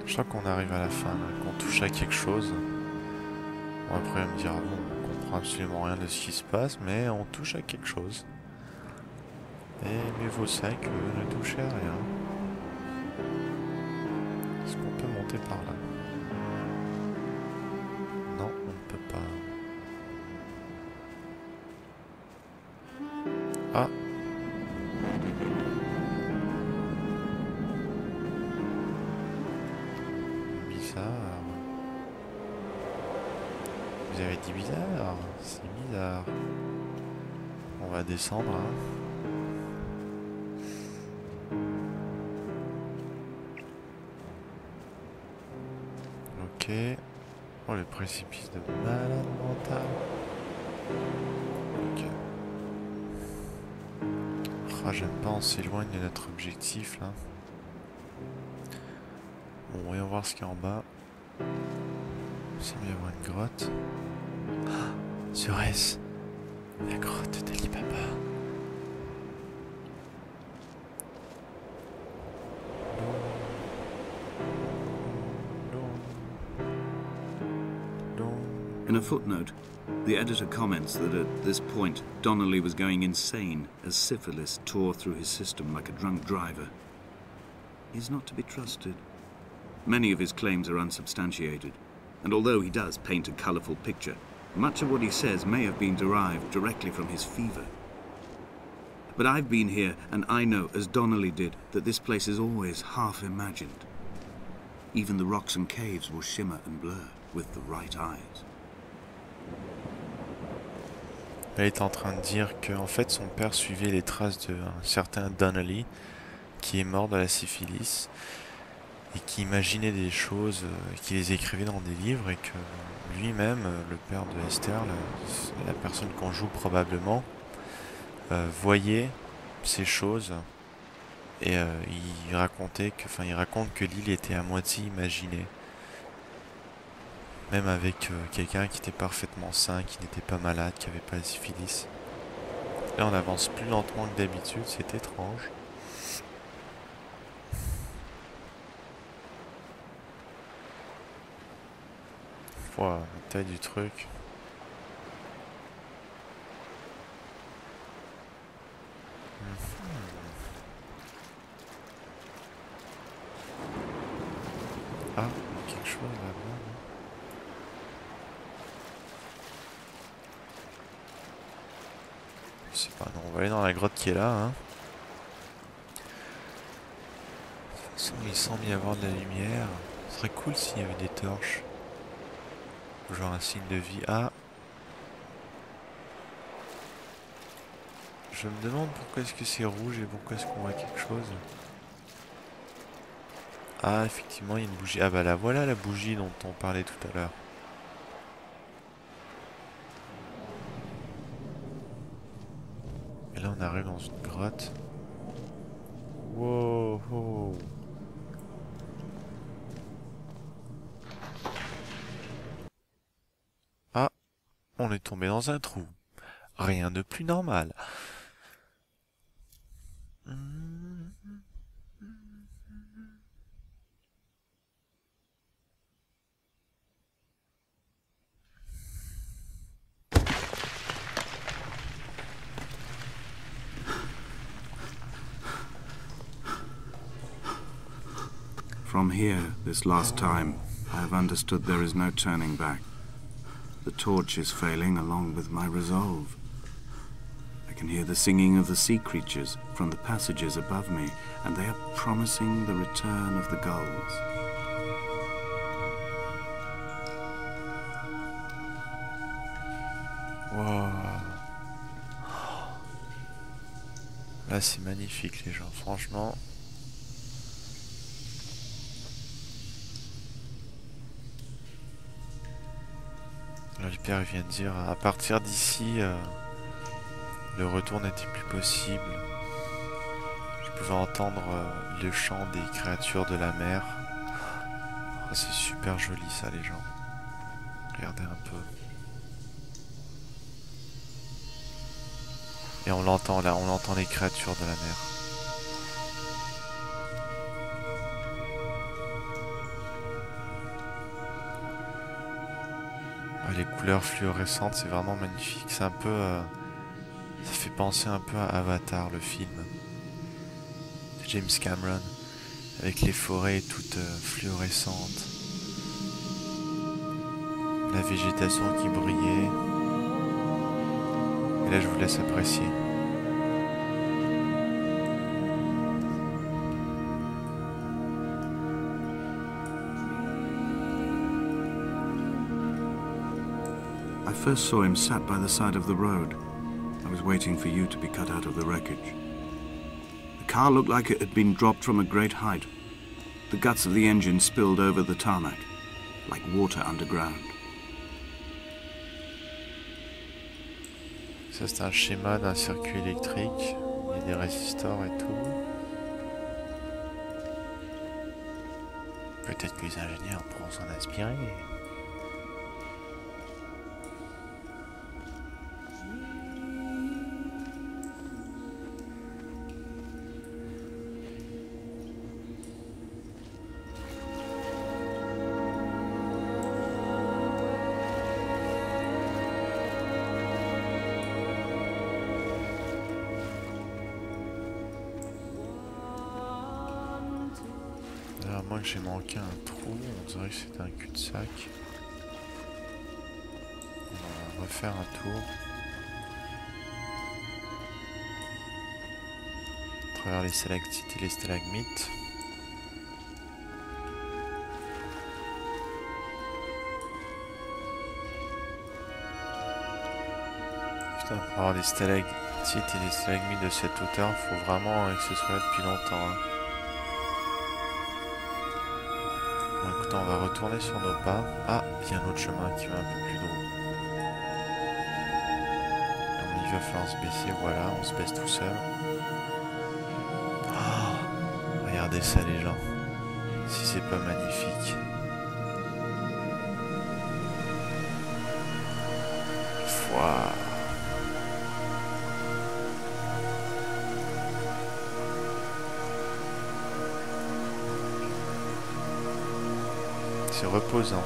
S1: Je crois qu'on arrive à la fin, qu'on touche à quelque chose. Bon, après on me dira, bon, on comprend absolument rien de ce qui se passe, mais on touche à quelque chose. Et mieux vaut ça que ne toucher à rien. Est-ce qu'on peut monter par là? Non, on ne peut pas. Ah! Vous avez dit bizarre? C'est bizarre. On va descendre. Hein. Ok. Oh, le précipice de malade mental. Ok. Ah, j'aime pas, on s'éloigne de notre objectif là. Bon, voyons voir ce qu'il y a en bas. Il semble y avoir une grotte. Ah, serait-ce la grotte d'Ali Baba?
S3: In a footnote, the editor comments that at this point, Donnelly was going insane as syphilis tore through his system like a drunk driver. He's not to be trusted. Many of his claims are unsubstantiated, and although he does paint a colourful picture, much of what he says may have been derived directly from his fever. But I've been here, and I know, as Donnelly did, that this place is always half imagined. Even the rocks and caves will shimmer and blur with the right eyes.
S1: Elle est en train de dire que en fait son père suivait les traces d'un certain Donnelly qui est mort de la syphilis et qui imaginait des choses, qui les écrivait dans des livres et que lui-même, le père de Esther, la personne qu'on joue probablement, voyait ces choses et il racontait que, enfin, il raconte que l'île était à moitié imaginée. Même avec quelqu'un qui était parfaitement sain, qui n'était pas malade, qui n'avait pas la syphilis. Là on avance plus lentement que d'habitude, c'est étrange. Ouah, la taille du truc. Ah, il y a quelque chose là-bas. Je sais pas, non, on va aller dans la grotte qui est là. Hein. De toute façon, il semble y avoir de la lumière. Ce serait cool s'il y avait des torches. Genre un signe de vie. Ah! Je me demande pourquoi est-ce que c'est rouge et pourquoi est-ce qu'on voit quelque chose. Ah, effectivement, il y a une bougie. Ah bah là, voilà la bougie dont on parlait tout à l'heure. Et là, on arrive dans une grotte. Wow, wow. Ah, on est tombé dans un trou. Rien de plus normal.
S3: From here, this last time, I have understood there is no turning back. The torch is failing along with my resolve. I can hear the singing of the sea creatures from the passages above me, and they are promising the return of the gulls.
S1: Wow. Là, c'est magnifique, les gens, franchement. Là, le père vient de dire, à partir d'ici, le retour n'était plus possible. Je pouvais entendre le chant des créatures de la mer. Oh, c'est super joli ça, les gens. Regardez un peu. Et on l'entend là, on entend les créatures de la mer. Ah, les couleurs fluorescentes, c'est vraiment magnifique. C'est un peu... ça fait penser un peu à Avatar, le film. De James Cameron. Avec les forêts toutes fluorescentes. La végétation qui brillait. Et là, je vous laisse apprécier.
S3: I first saw him sat by the side of the road. I was waiting for you to be cut out of the wreckage. The car looked like it had been dropped from a great height. The guts of the engine spilled over the tarmac, like water underground.
S1: Ça, c'est un schéma d'un circuit électrique. Il y a des résistors et tout. Peut-être que les ingénieurs pourront s'en inspirer. À moins que j'ai manqué un trou, on dirait que c'est un cul-de-sac. On va refaire un tour. À travers les stalactites et les stalagmites. Putain, pour avoir des stalactites et des stalagmites de cette hauteur, il faut vraiment que ce soit là depuis longtemps. Hein. Bon, écoutez, on va retourner sur nos pas. Ah, il y a un autre chemin qui va un peu plus haut. Il va falloir se baisser, voilà, on se baisse tout seul. Oh, regardez ça les gens. Si c'est pas magnifique. Wow. C'est reposant.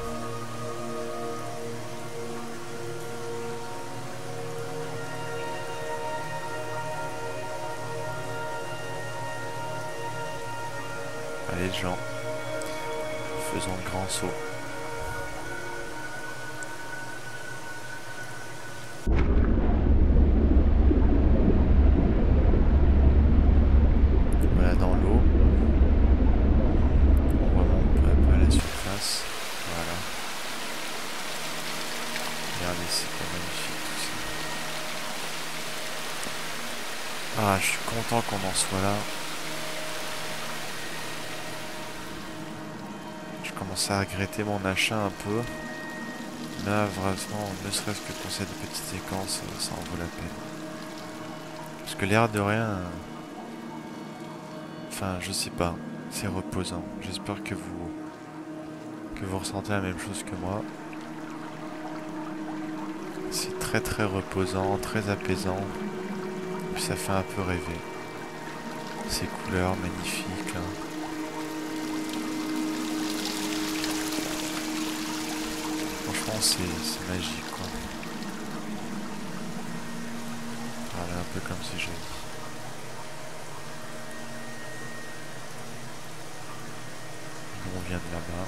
S1: Allez les gens, faisons le grand saut. Voilà dans l'eau. On remonte peu à peu à la surface. Voilà. Regardez, c'est pas magnifique tout ça. Ah, je suis content qu'on en soit là. Je commence à regretter mon achat un peu. Mais là, vraiment, ne serait-ce que pour cette petite séquence, ça en vaut la peine. Parce que l'air de rien... Enfin, je sais pas. C'est reposant. J'espère que vous ressentez la même chose que moi. C'est très très reposant, très apaisant. Et puis ça fait un peu rêver. Ces couleurs magnifiques là. Franchement c'est magique quoi. Voilà, un peu comme c'est joli. Nous on vient de là-bas.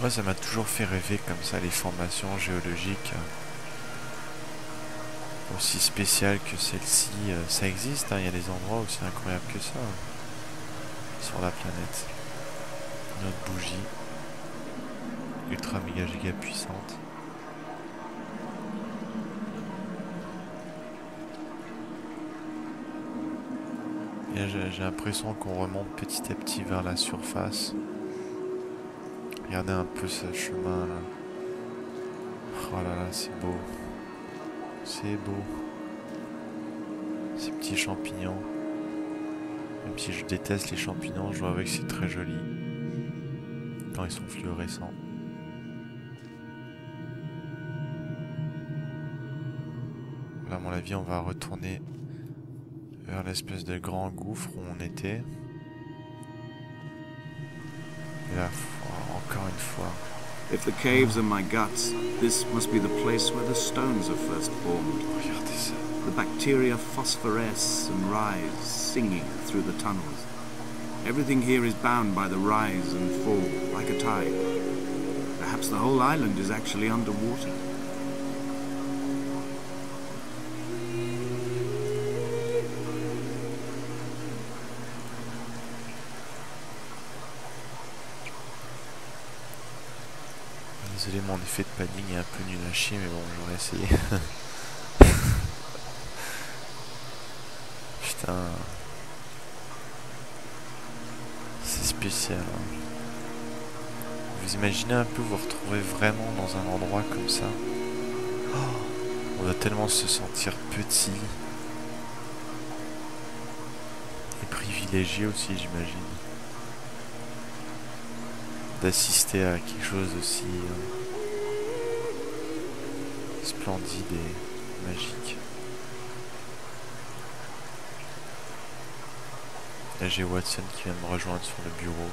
S1: Moi ça m'a toujours fait rêver comme ça les formations géologiques aussi spéciales que celle-ci. Ça existe, hein, il y a des endroits aussi incroyables que ça sur la planète. Notre bougie ultra méga giga puissante. Et j'ai l'impression qu'on remonte petit à petit vers la surface. Regardez un peu ce chemin là. Oh là là, c'est beau. C'est beau. Ces petits champignons. Même si je déteste les champignons, je dois avouer que c'est très joli. Quand ils sont fluorescents. Là, à mon avis, on va retourner vers l'espèce de grand gouffre où on était. Et là, encore une fois.
S3: If the caves are my guts, this must be the place where the stones are first formed.
S1: Regardez ça.
S3: The bacteria phosphoresce and rise, singing through the tunnels. Everything here is bound by the rise and fall, like a tide. Perhaps the whole island is actually underwater.
S1: Désolé, mon effet de panique est un peu nul à chier, mais bon, j'aurais essayé. Putain. C'est spécial. Hein. Vous imaginez un peu vous retrouver vraiment dans un endroit comme ça. Oh, on doit tellement se sentir petit. Et privilégié aussi, j'imagine. D'assister à quelque chose aussi splendide et magique. Là j'ai Watson qui vient de me rejoindre sur le bureau,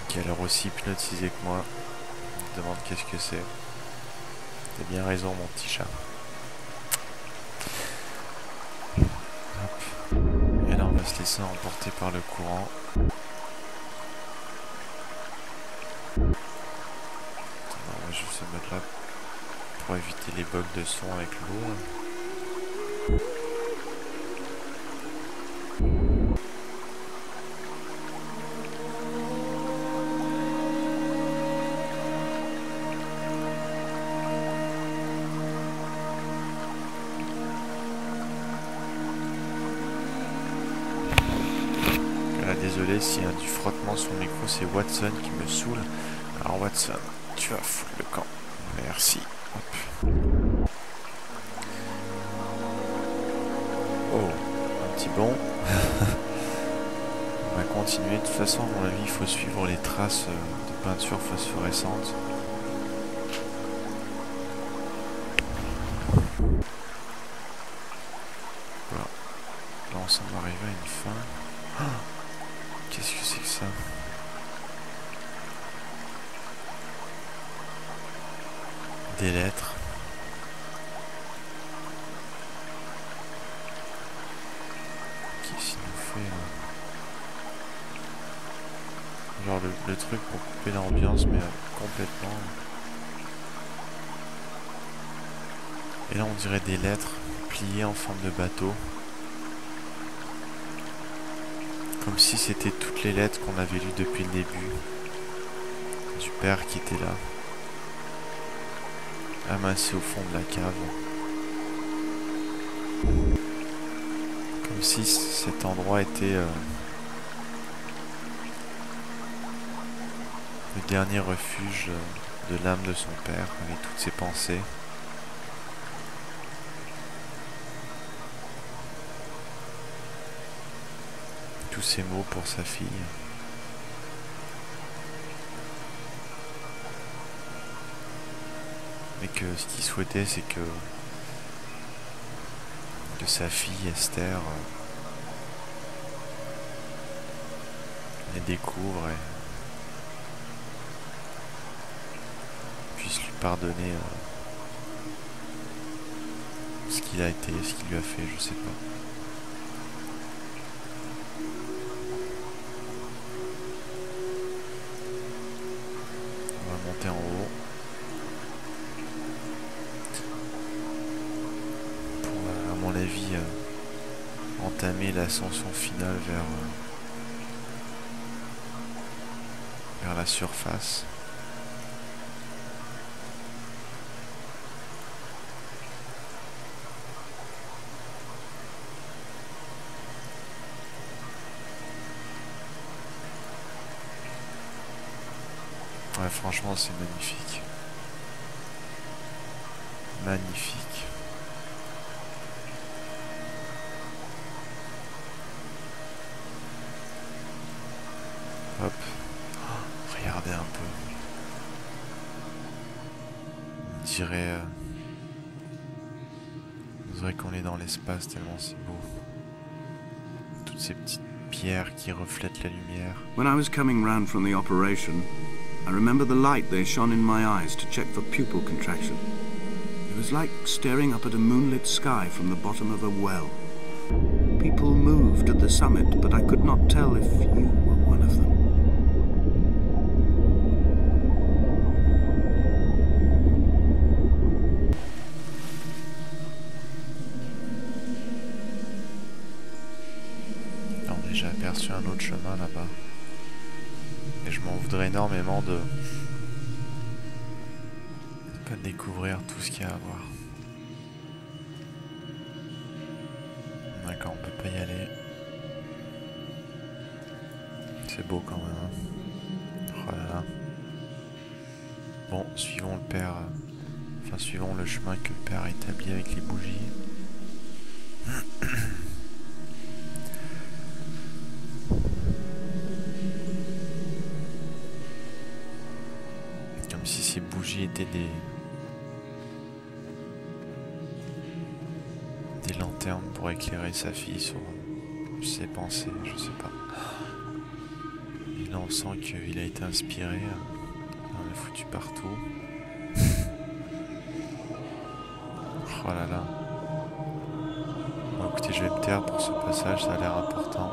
S1: qui a l'air aussi hypnotisé que moi. Il me demande qu'est-ce que c'est. T'as bien raison mon petit chat. Hop. Et là on va se laisser emporter par le courant. On va juste se mettre là pour éviter les bugs de son avec l'eau. Désolé s'il y a du frottement sur le micro, c'est Watson qui me saoule. Alors Watson, tu vas foutre le camp. Merci. Hop. Oh, un petit bond. On va continuer. De toute façon, à mon avis, il faut suivre les traces de peinture phosphorescente. Voilà. Là, on semble arriver à une fin. Oh, qu'est-ce que c'est que ça? Des lettres. truc pour couper l'ambiance, mais complètement. Et là on dirait des lettres pliées en forme de bateau. Comme si c'était toutes les lettres qu'on avait lues depuis le début. Du père qui était là. Amassé au fond de la cave. Comme si cet endroit était le dernier refuge de l'âme de son père, avec toutes ses pensées. Tous ses mots pour sa fille. Mais que ce qu'il souhaitait, c'est que sa fille Esther les découvre et puisse lui pardonner ce qu'il a été, ce qu'il lui a fait, je sais pas. On va monter en haut. À mon avis, entamer l'ascension finale vers la surface. Ouais, franchement, c'est magnifique. Magnifique. Hop. Oh, regardez un peu. On dirait qu'on est dans l'espace tellement c'est beau. Toutes ces petites pierres qui reflètent la lumière.
S3: When I was coming round from the operation, I remember the light they shone in my eyes to check for pupil contraction. It was like staring up at a moonlit sky from the bottom of a well. People moved at the summit, but I could not tell if you were one of them.
S1: On a déjà aperçu un autre chemin là-bas. Et je m'en voudrais énormément de pas découvrir tout ce qu'il y a à voir. D'accord, on peut pas y aller. C'est beau quand même. Hein. Oh là là. Bon, suivons le père. Enfin, suivons le chemin que le père a établi avec les bougies. Comme si ces bougies étaient des lanternes pour éclairer sa fille sur ses pensées, je sais pas. Et là on sent qu'il a été inspiré, on l'a foutu partout. Oh là là. Bon, écoutez, je vais me taire pour ce passage, ça a l'air important.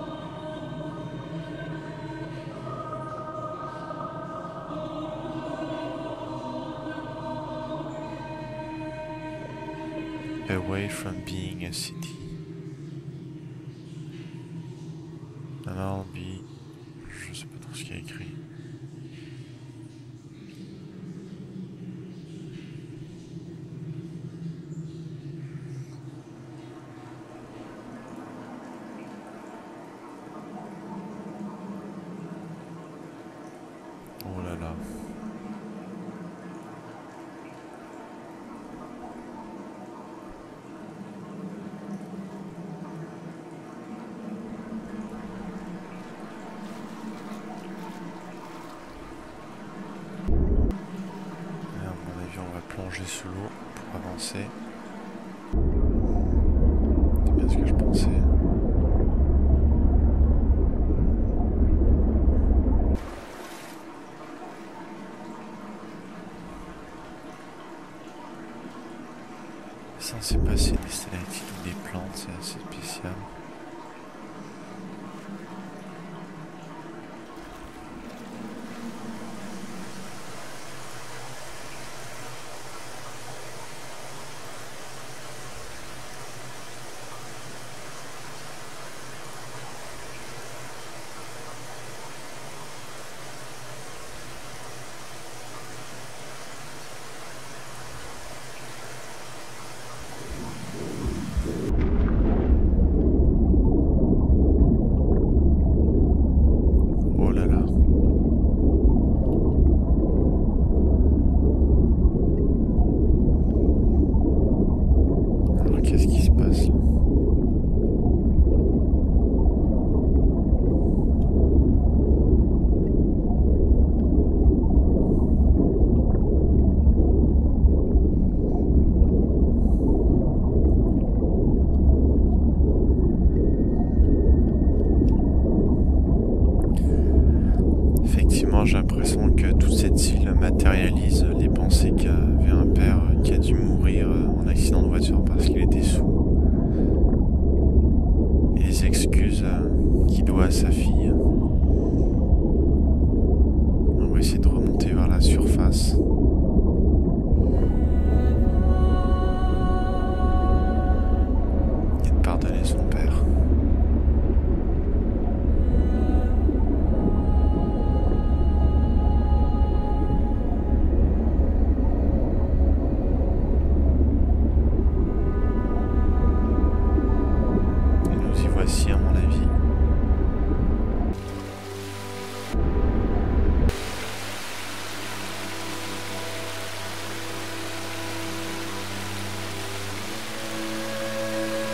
S1: Away from being a city. Alors, je sais pas trop ce qu'il y a écrit. Oh là là. Plonger sous l'eau pour avancer. C'est bien ce que je pensais. Censé passer des stalactites ou des plantes, c'est assez spécial. Qu'est-ce qui se passe là? Effectivement, j'ai l'impression que toute cette île matérialise les pensées qu'avait un père qui a dû mourir en accident de voiture parce qu'il était sous. Et les excuses qu'il doit à sa fille. On va essayer de remonter vers la surface. Et de pardonner son père. Voici à mon avis.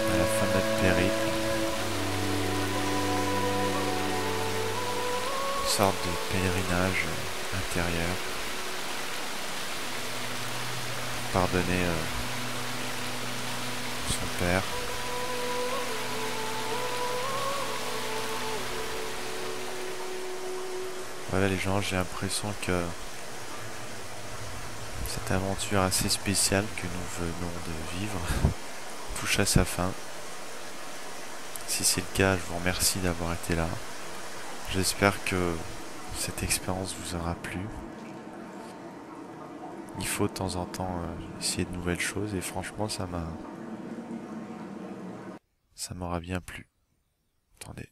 S1: À la fin de notre périple. Une sorte de pèlerinage intérieur. Pardonner son père. Voilà les gens, j'ai l'impression que cette aventure assez spéciale que nous venons de vivre touche à sa fin. Si c'est le cas, je vous remercie d'avoir été là. J'espère que cette expérience vous aura plu. Il faut de temps en temps essayer de nouvelles choses et franchement ça m'aura bien plu. Attendez,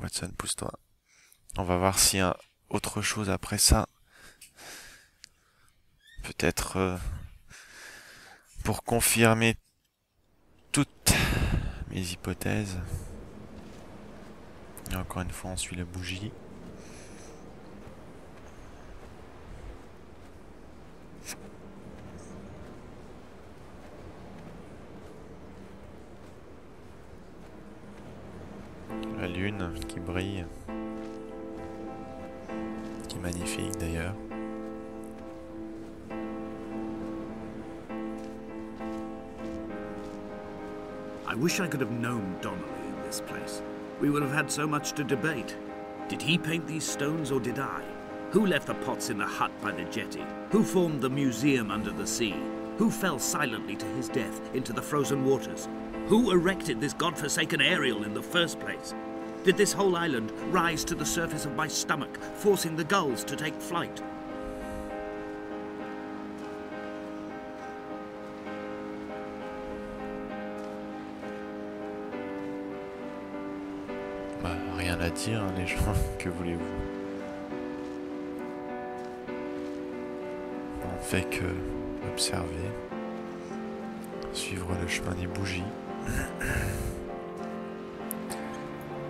S1: Watson, pousse-toi. On va voir s'il y a autre chose après ça. Peut-être pour confirmer toutes mes hypothèses. Et encore une fois, on suit la bougie. La lune qui brille. Qui est magnifique d'ailleurs.
S2: I wish I could have known Donnelly in this place. We would have had so much to debate. Did he paint these stones or did I? Who left the pots in the hut by the jetty? Who formed the museum under the sea? Who fell silently to his death into the frozen waters? Who erected this godforsaken aerial in the first place? Did this whole island rise to the surface of my stomach, forcing the gulls to take flight?
S1: Rien à dire, hein, les gens, que voulez-vous? On fait que observer, suivre le chemin des bougies.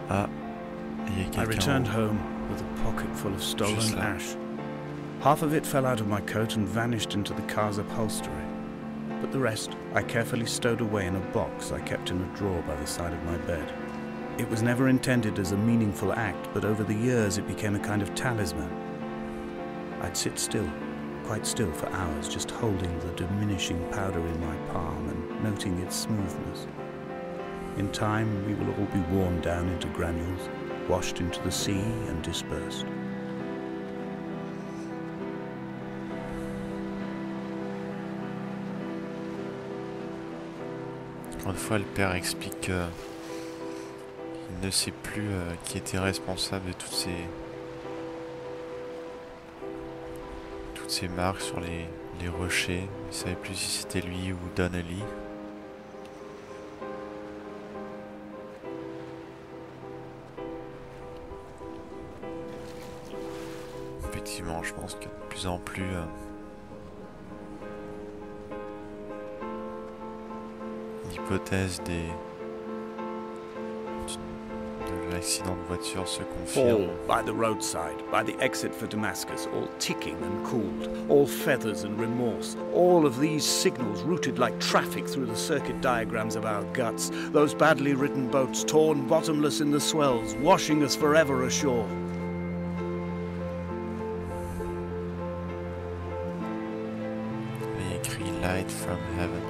S1: Ah, il y a quelqu'un.
S2: I returned home with a pocket full of stolen ash. Half of it fell out of my coat and vanished into the car's upholstery. But the rest I carefully stowed away in a box I kept in a drawer by the side of my bed. It was never intended as a meaningful act, but over the years it became a kind of talisman. I'd sit still, quite still for hours, just holding the diminishing powder in my palm and noting its smoothness. In time, we will all be worn down into granules, washed into the sea and dispersed.
S1: Encore une fois, le père explique qu'il ne sait plus qui était responsable de toutes ces marques sur les rochers. Il ne savait plus si c'était lui ou Donnelly. Effectivement, je pense que de plus en plus l'hypothèse de l'accident de voiture se confirme.
S2: All by the roadside, by the exit for Damascus, all ticking and cooled, all feathers and remorse, all of these signals routed like traffic through the circuit diagrams of our guts, those badly written boats torn bottomless in the swells, washing us forever ashore.
S1: Il y a écrit Light from Heaven.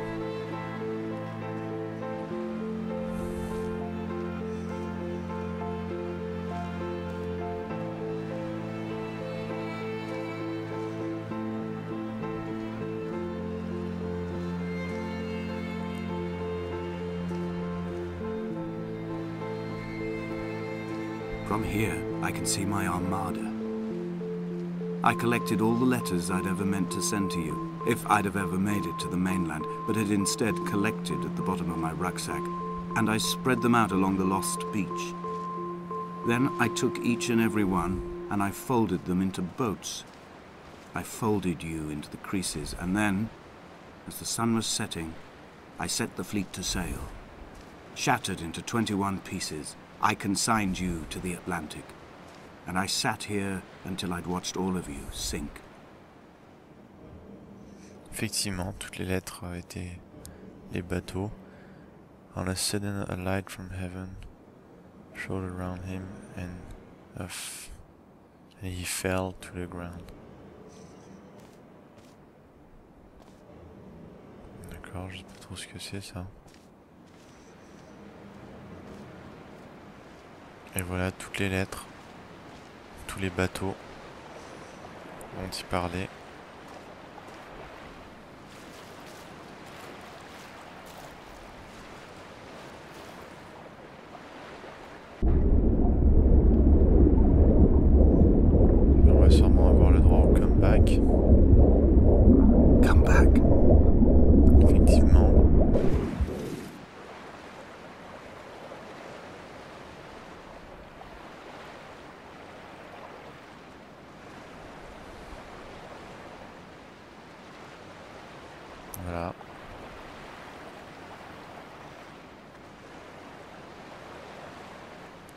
S3: From here, I can see my armada. I collected all the letters I'd ever meant to send to you, if I'd have ever made it to the mainland, but had instead collected at the bottom of my rucksack, and I spread them out along the lost beach. Then I took each and every one, and I folded them into boats. I folded you into the creases, and then, as the sun was setting, I set the fleet to sail. Shattered into 21 pieces, I consigned you to the Atlantic, and I sat here until I'd watched all of you sink.
S1: Effectivement, toutes les lettres étaient les bateaux. On a sudden a light from heaven shone around him and he fell to the ground. D'accord, je sais pas trop ce que c'est ça. Et voilà toutes les lettres, tous les bateaux dont il parlait. On va sûrement avoir le droit au comeback.
S3: Comeback.
S1: Effectivement. Voilà.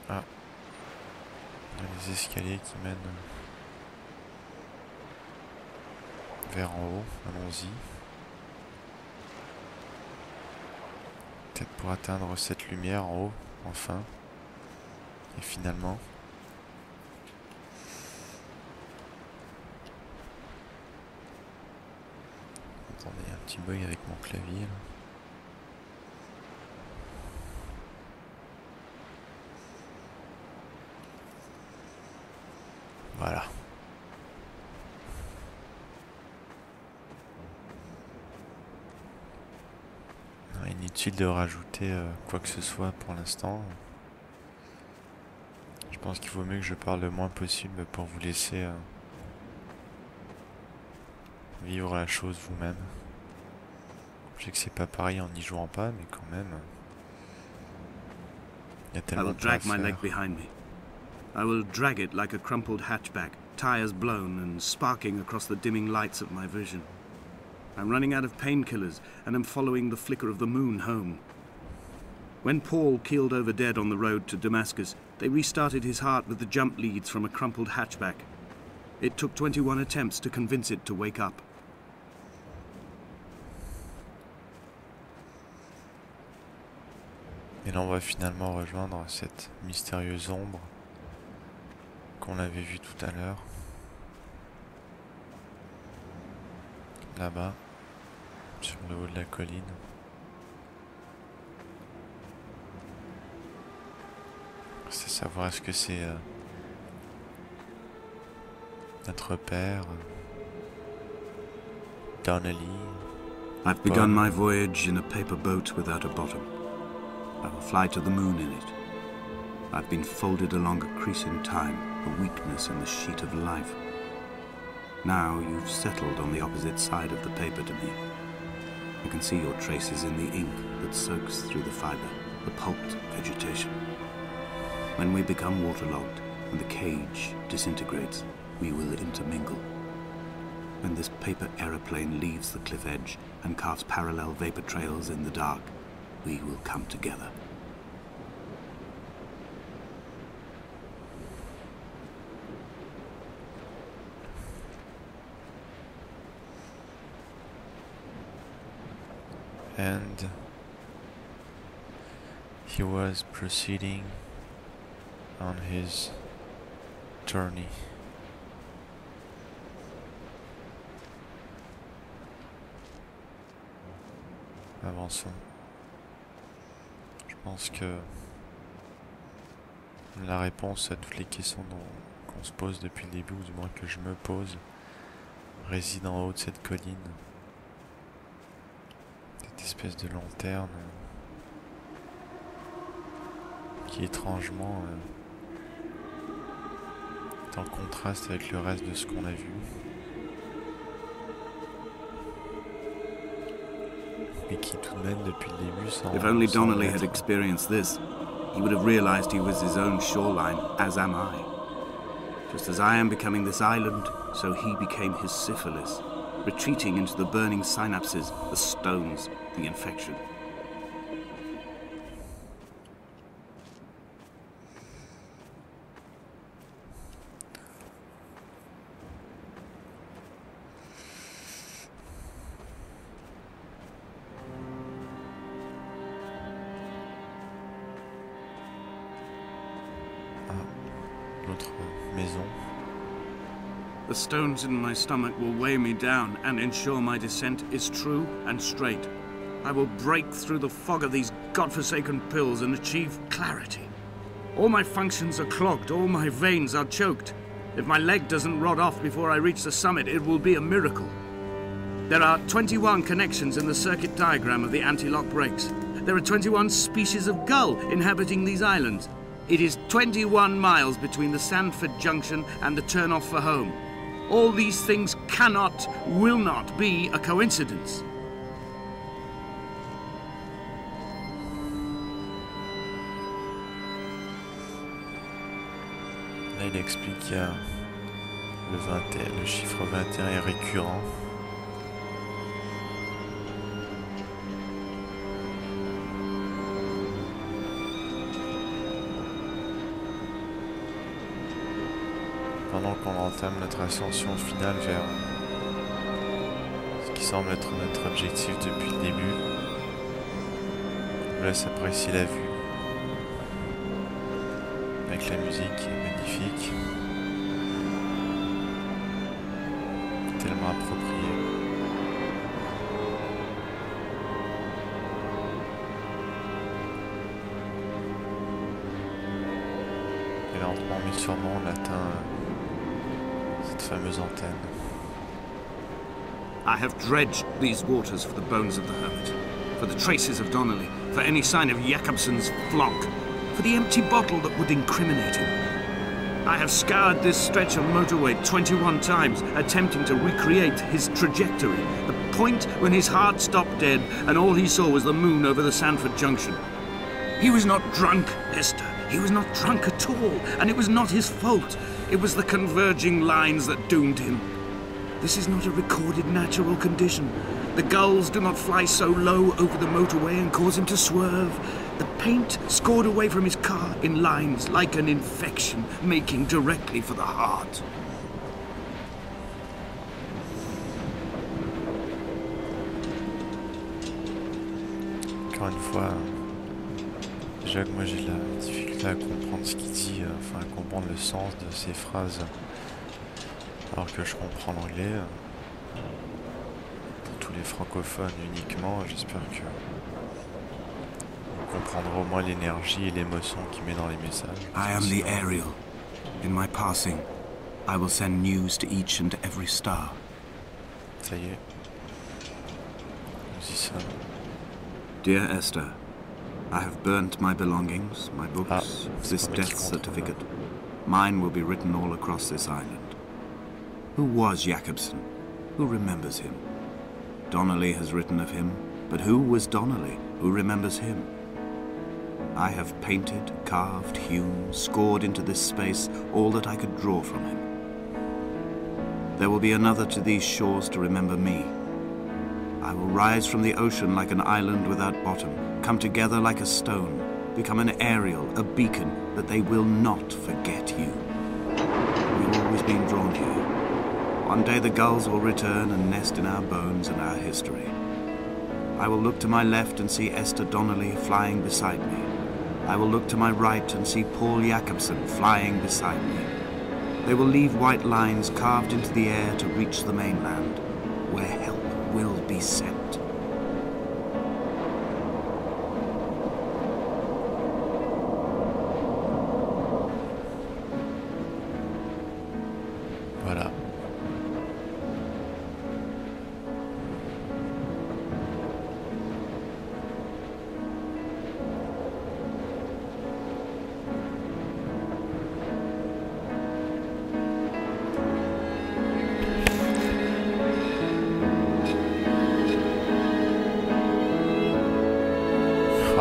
S1: Ah. Il y a des escaliers qui mènent vers en haut. Allons-y. Peut-être pour atteindre cette lumière en haut, enfin. Et finalement. Attendez, il y a un petit bug avec mon clavier là. Voilà. Inutile de rajouter quoi que ce soit pour l'instant. Je pense qu'il vaut mieux que je parle le moins possible pour vous laisser vivre la chose vous-même. Je sais que c'est pas pareil en n'y jouant pas, mais quand même. Il y a
S3: I
S1: tellement
S3: will
S1: de choses à
S3: drag my
S1: faire.
S3: leg behind me. I will drag it like a crumpled hatchback, tires blown and sparking across the dimming lights of my vision. I'm running out of painkillers and am following the flicker of the moon home. When Paul keeled over dead on the road to Damascus, they restarted his heart with the jump leads from a crumpled hatchback. It took 21 attempts to convince it to wake up.
S1: Et là on va finalement rejoindre cette mystérieuse ombre qu'on avait vue tout à l'heure. Là-bas, sur le haut de la colline. C'est savoir est-ce que c'est notre père, Donnelly.
S3: I've begun my voyage in a paper boat without a bottom. I will fly to the moon in it. I've been folded along a crease in time, a weakness in the sheet of life. Now you've settled on the opposite side of the paper to me. I can see your traces in the ink that soaks through the fiber, the pulped vegetation. When we become waterlogged and the cage disintegrates, we will intermingle. When this paper aeroplane leaves the cliff edge and carves parallel vapor trails in the dark, we will come together.
S1: and he was proceeding on his journey. Avançons. Je pense que la réponse à toutes les questions qu'on se pose depuis le début, ou du moins que je me pose, réside en haut de cette colline. Cette espèce de lanterne qui étrangement est en contraste avec le reste de ce qu'on a vu. Mais qui tout de même depuis le début semble...
S3: If only Donnelly had experienced this, he would have realized he was his own shoreline, as am I. Just as I am becoming this island, so he became his syphilis, retreating into the burning synapses, the stones, the infection.
S1: L'autre maison.
S3: The stones in my stomach will weigh me down and ensure my descent is true and straight. I will break through the fog of these godforsaken pills and achieve clarity. All my functions are clogged, all my veins are choked. If my leg doesn't rot off before I reach the summit, it will be a miracle. There are 21 connections in the circuit diagram of the anti-lock brakes. There are 21 species of gull inhabiting these islands. It is 21 miles between the Sandford Junction and the turn-off for home. All these things cannot, will not be a coincidence.
S1: Là, il explique qu'il y a le chiffre 21 est récurrent. Pendant qu'on entame notre ascension finale vers ce qui semble être notre objectif depuis le début, je vous laisse apprécier la vue avec la musique magnifique, tellement appropriée. Et lentement mais sûrement on atteint cette fameuse antenne.
S3: I have dredged these waters for the bones of the hermit, for the traces of Donnelly, for any sign of Jakobsen's flock, for the empty bottle that would incriminate him. I have scoured this stretch of motorway 21 times, attempting to recreate his trajectory, the point when his heart stopped dead and all he saw was the moon over the Sandford Junction. He was not drunk, Esther. He was not drunk at all, and it was not his fault. It was the converging lines that doomed him. This is not a recorded natural condition. The gulls do not fly so low over the motorway and cause him to swerve. The paint scored away from his car in lines like an infection, making directly for the heart.
S1: Encore une fois, déjà que moi j'ai de la difficulté à comprendre ce qu'il dit, enfin à comprendre le sens de ces phrases, alors que je comprends l'anglais. Pour tous les francophones uniquement, j'espère que vous comprendrez au moins l'énergie et l'émotion qu'il met dans les messages.
S3: I am the Ariel. In my passing, I will send news to each and every star.
S1: Ça y est, nous y sommes.
S3: Dear Esther, I have burnt my belongings, my books, this death certificate. Mine will be written all across this island. Who was Jakobsen? Who remembers him? Donnelly has written of him, but who was Donnelly? Who remembers him? I have painted, carved, hewn, scored into this space all that I could draw from him. There will be another to these shores to remember me. I will rise from the ocean like an island without bottom, come together like a stone, become an Ariel, a beacon, that they will not forget you. We've always been drawn here. One day the gulls will return and nest in our bones and our history. I will look to my left and see Esther Donnelly flying beside me. I will look to my right and see Paul Jacobson flying beside me. They will leave white lines carved into the air to reach the mainland, where help will be sent.
S1: Voilà.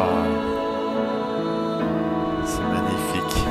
S1: Ah, c'est magnifique.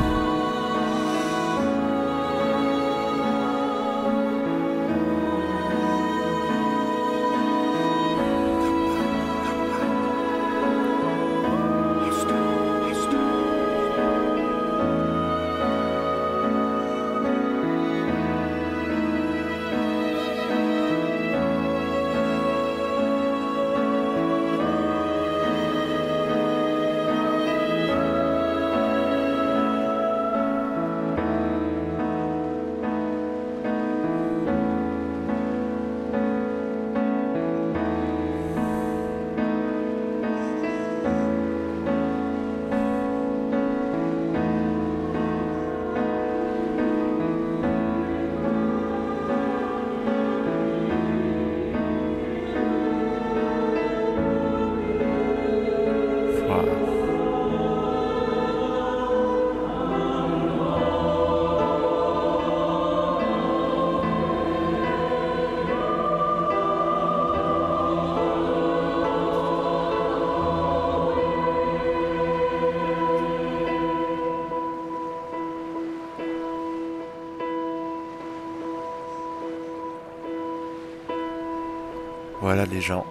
S1: Voilà les gens.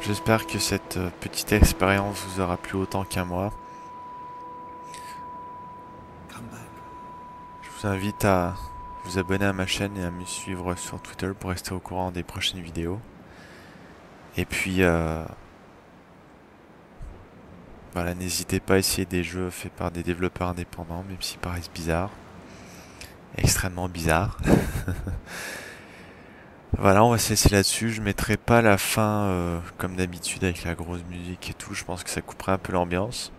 S1: J'espère que cette petite expérience vous aura plu autant qu'à moi. Je vous invite à vous abonner à ma chaîne et à me suivre sur Twitter pour rester au courant des prochaines vidéos. Et puis, voilà, n'hésitez pas à essayer des jeux faits par des développeurs indépendants, même s'ils paraissent bizarres. Extrêmement bizarres. Voilà, on va se laisser là-dessus. Je mettrai pas la fin comme d'habitude avec la grosse musique et tout. Je pense que ça couperait un peu l'ambiance.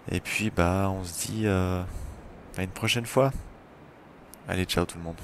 S1: Et puis, bah, on se dit à une prochaine fois. Allez, ciao tout le monde.